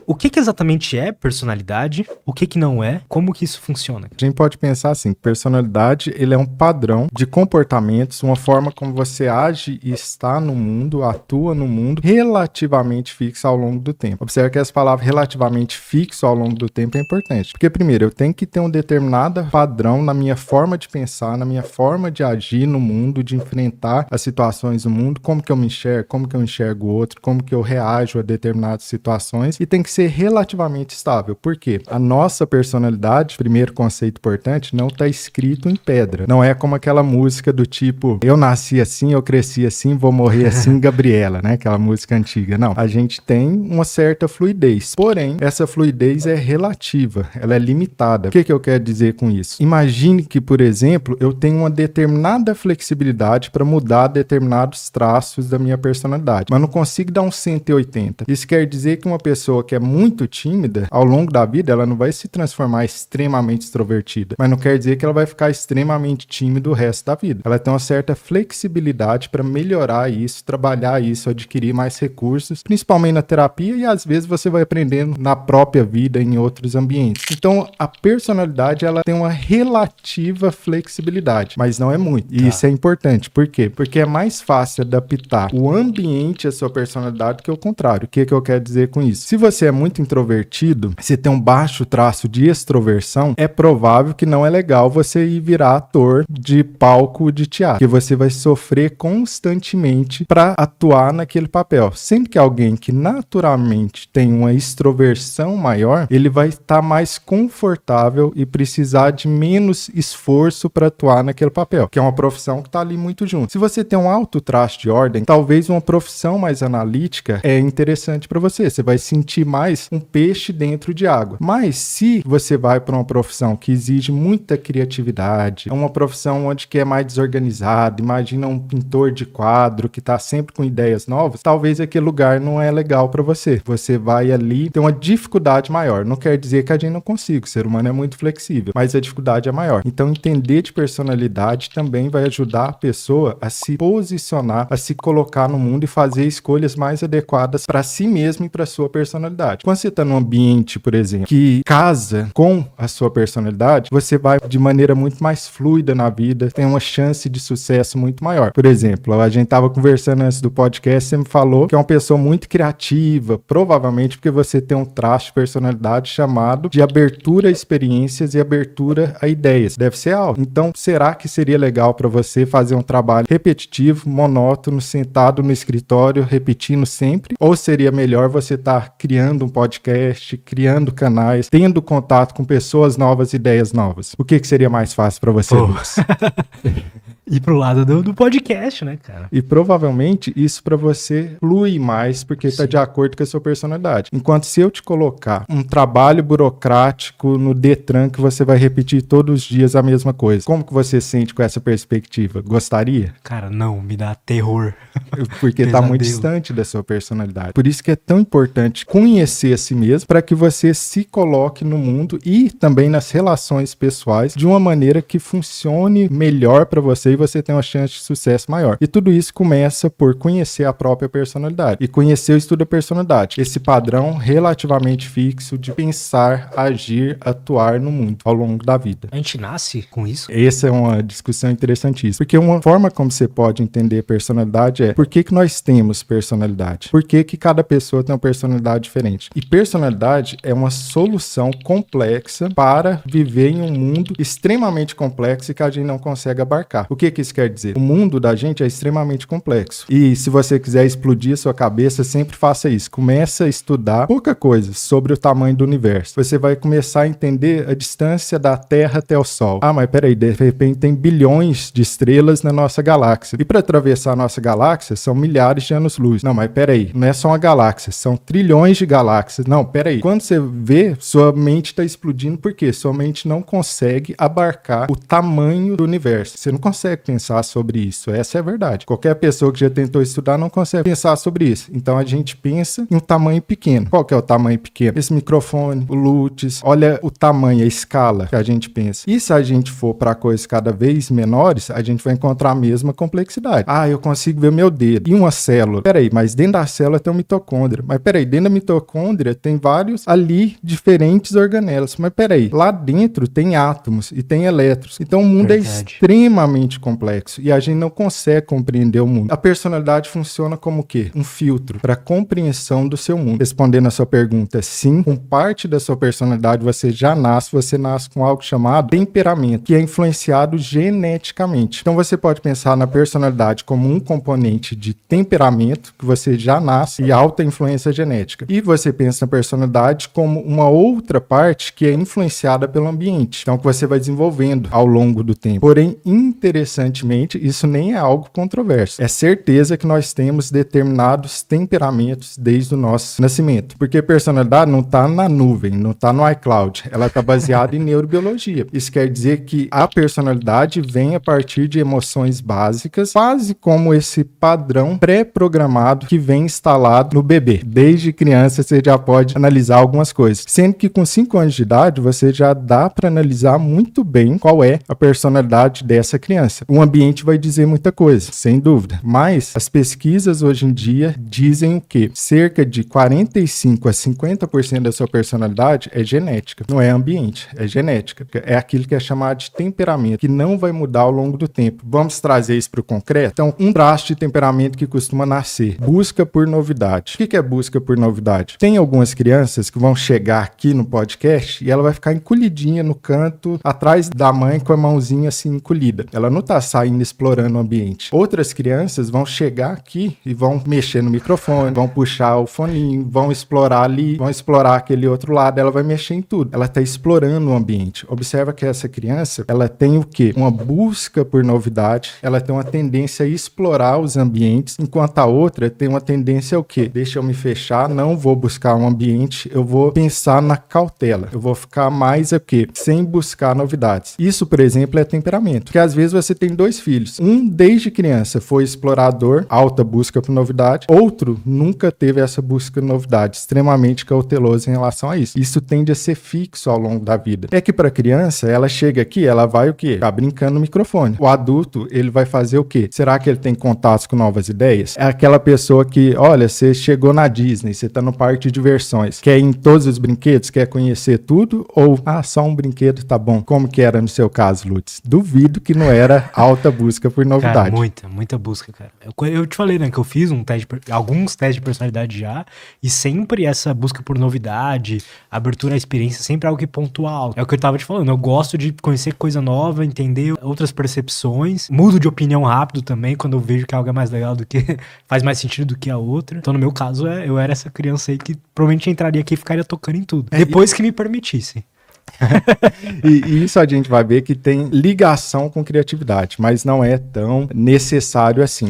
O que exatamente é personalidade? O que não é? Como que isso funciona? A gente pode pensar assim, personalidade, ele é um padrão de comportamentos, uma forma como você age e está no mundo, atua no mundo, relativamente fixo ao longo do tempo. Observe que essa palavra relativamente fixo ao longo do tempo é importante. Porque, primeiro, eu tenho que ter um determinado padrão na minha forma de pensar, na minha forma de agir no mundo, de enfrentar as situações do mundo, como que eu me enxergo, como que eu enxergo o outro, como que eu reajo a determinadas situações, e tem que ser relativamente estável. Por quê? A nossa personalidade, primeiro conceito importante, não está escrito em pedra. Não é como aquela música do tipo, eu nasci assim, eu cresci assim, vou morrer assim, Gabriela, né? Aquela música antiga. Não, a gente tem uma certa fluidez. Porém, essa fluidez é relativa, ela é limitada. O que eu quero dizer com isso? Imagine que, por exemplo, eu tenho uma determinada flexibilidade para mudar determinados traços da minha personalidade, mas não consigo dar um 180. Isso quer dizer que uma pessoa que é muito tímida, ao longo da vida, ela não vai se transformar extremamente extrovertida, mas não quer dizer que ela vai ficar extremamente tímida o resto da vida. Ela tem uma certa flexibilidade para melhorar isso, trabalhar isso, adquirir mais recursos, principalmente na terapia, e às vezes você vai aprendendo na própria vida, em outros ambientes. Então, a personalidade, ela tem uma relativa flexibilidade, mas não é muito. E isso é importante. Por quê? Porque é mais fácil adaptar o ambiente à sua personalidade que o contrário. O que eu quero dizer com isso? Se você é muito introvertido, você tem um baixo traço de extroversão, é provável que não é legal você ir virar ator de palco de teatro, porque você vai sofrer constantemente para atuar naquele papel. Sempre que alguém que naturalmente tem uma extroversão maior, ele vai estar mais confortável e precisar de menos esforço para atuar naquele papel, que é uma profissão que está ali muito junto. Se você tem um alto traço de ordem, talvez uma profissão mais analítica é interessante para você. Você vai sentir mais um peixe dentro de água. Mas se você vai para uma profissão que exige muita criatividade, é uma profissão onde que é mais desorganizado, imagina um pintor de quadro que está sempre com ideias novas, talvez aquele lugar não é legal para você. Você vai ali ter uma dificuldade maior. Não quer dizer que a gente não consiga, o ser humano é muito flexível, mas a dificuldade é maior. Então, entender de personalidade também vai ajudar a pessoa a se posicionar, a se colocar no mundo e fazer escolhas mais adequadas para si mesmo e para sua personalidade. Quando você está num ambiente, por exemplo, que casa com a sua personalidade, você vai de maneira muito mais fluida na vida, tem uma chance de sucesso muito maior. Por exemplo, a gente estava conversando antes do podcast, você me falou que é uma pessoa muito criativa, provavelmente porque você tem um traço de personalidade chamado de abertura a experiências e abertura a ideias. Deve ser algo. Então, será que seria legal para você fazer um trabalho repetitivo, monótono, sentado no escritório, repetindo sempre? Ou seria melhor você estar criando um podcast, criando canais, tendo contato com pessoas novas, ideias novas? O que seria mais fácil para você, Lucas? Ir pro lado do podcast, né, cara? E provavelmente isso para você flui mais porque está de acordo com a sua personalidade. Enquanto se eu te colocar um trabalho burocrático no Detran que você vai repetir todos os dias a mesma coisa, como que você sente com essa perspectiva? Gostaria? Cara, não, me dá terror. Porque está muito distante da sua personalidade. Por isso que é tão importante conhecer a si mesmo para que você se coloque no mundo e também nas relações pessoais de uma maneira que funcione melhor para você e você tem uma chance de sucesso maior. E tudo isso começa por conhecer a própria personalidade. E conhecer o estudo da personalidade. Esse padrão relativamente fixo de pensar, agir, atuar no mundo ao longo da vida. A gente nasce com isso? Essa é uma discussão interessantíssima. Porque uma forma como você pode entender personalidade é por que nós temos personalidade? Por que cada pessoa tem uma personalidade diferente? E personalidade é uma solução complexa para viver em um mundo extremamente complexo e que a gente não consegue abarcar. O que isso quer dizer? O mundo da gente é extremamente complexo. E se você quiser explodir a sua cabeça, sempre faça isso. Começa a estudar pouca coisa sobre o tamanho do universo. Você vai começar a entender a distância da Terra até o Sol. Ah, mas peraí, de repente tem bilhões de estrelas na nossa galáxia. E para atravessar a nossa galáxia, são milhares de anos-luz. Não, mas peraí, não é só uma galáxia, são trilhões de galáxias. Não, peraí. Quando você vê, sua mente está explodindo, por quê? Sua mente não consegue abarcar o tamanho do universo. Você não consegue consegue pensar sobre isso. Essa é a verdade. Qualquer pessoa que já tentou estudar não consegue pensar sobre isso. Então a gente pensa em um tamanho pequeno. Qual que é o tamanho pequeno? Esse microfone, o lutz, olha o tamanho, a escala que a gente pensa. E se a gente for para coisas cada vez menores, a gente vai encontrar a mesma complexidade. Ah, eu consigo ver meu dedo. E uma célula. Peraí, mas dentro da célula tem uma mitocôndria. Mas peraí, dentro da mitocôndria tem vários ali diferentes organelas. Mas peraí, lá dentro tem átomos e tem elétrons. Então o mundo é extremamente complexo e a gente não consegue compreender o mundo. A personalidade funciona como o quê? Um filtro para compreensão do seu mundo. Respondendo a sua pergunta, sim, com parte da sua personalidade você nasce com algo chamado temperamento, que é influenciado geneticamente. Então você pode pensar na personalidade como um componente de temperamento, que você já nasce, e alta influência genética. E você pensa na personalidade como uma outra parte que é influenciada pelo ambiente. Então que você vai desenvolvendo ao longo do tempo. Porém, interessantemente, isso nem é algo controverso. É certeza que nós temos determinados temperamentos desde o nosso nascimento. Porque personalidade não está na nuvem, não está no iCloud. Ela está baseada em neurobiologia. Isso quer dizer que a personalidade vem a partir de emoções básicas, quase como esse padrão pré-programado que vem instalado no bebê. Desde criança você já pode analisar algumas coisas. Sendo que com 5 anos de idade você já dá para analisar muito bem qual é a personalidade dessa criança. O ambiente vai dizer muita coisa, sem dúvida. Mas as pesquisas hoje em dia dizem o quê? Cerca de 45 a 50% da sua personalidade é genética. Não é ambiente, é genética. É aquilo que é chamado de temperamento, que não vai mudar ao longo do tempo. Vamos trazer isso para o concreto? Então, um traço de temperamento que costuma nascer. Busca por novidade. O que é busca por novidade? Tem algumas crianças que vão chegar aqui no podcast e ela vai ficar encolhidinha no canto, atrás da mãe com a mãozinha assim encolhida. Ela não está saindo explorando o ambiente. Outras crianças vão chegar aqui e vão mexer no microfone, vão puxar o foninho, vão explorar ali, vão explorar aquele outro lado, ela vai mexer em tudo. Ela está explorando o ambiente. Observa que essa criança, ela tem o quê? Uma busca por novidade, ela tem uma tendência a explorar os ambientes, enquanto a outra tem uma tendência ao quê? Deixa eu me fechar, não vou buscar um ambiente, eu vou pensar na cautela, eu vou ficar mais o quê? Sem buscar novidades. Isso, por exemplo, é temperamento, porque às vezes você tem 2 filhos, um desde criança foi explorador, alta busca por novidade, outro nunca teve essa busca por novidade, extremamente cauteloso em relação a isso. Isso tende a ser fixo ao longo da vida. É que para criança, ela chega aqui, ela vai o quê? Ficar brincando no microfone. O adulto, ele vai fazer o quê? Será que ele tem contatos com novas ideias? É aquela pessoa que, olha, você chegou na Disney, você tá no parque de diversões, quer ir em todos os brinquedos, quer conhecer tudo? Ou, só um brinquedo tá bom. Como que era no seu caso, Lutz? Duvido que não era alta busca por novidade. Cara, muita busca, cara. Eu te falei, né, que eu fiz alguns testes de personalidade já, e sempre essa busca por novidade, abertura à experiência, sempre é algo que pontua alto. É o que eu tava te falando, eu gosto de conhecer coisa nova, entender outras percepções, mudo de opinião rápido também, quando eu vejo que algo é mais legal do que, faz mais sentido do que a outra. Então, no meu caso, eu era essa criança aí que provavelmente entraria aqui e ficaria tocando em tudo. Depois que me permitisse. E isso a gente vai ver que tem ligação com criatividade, mas não é tão necessário assim.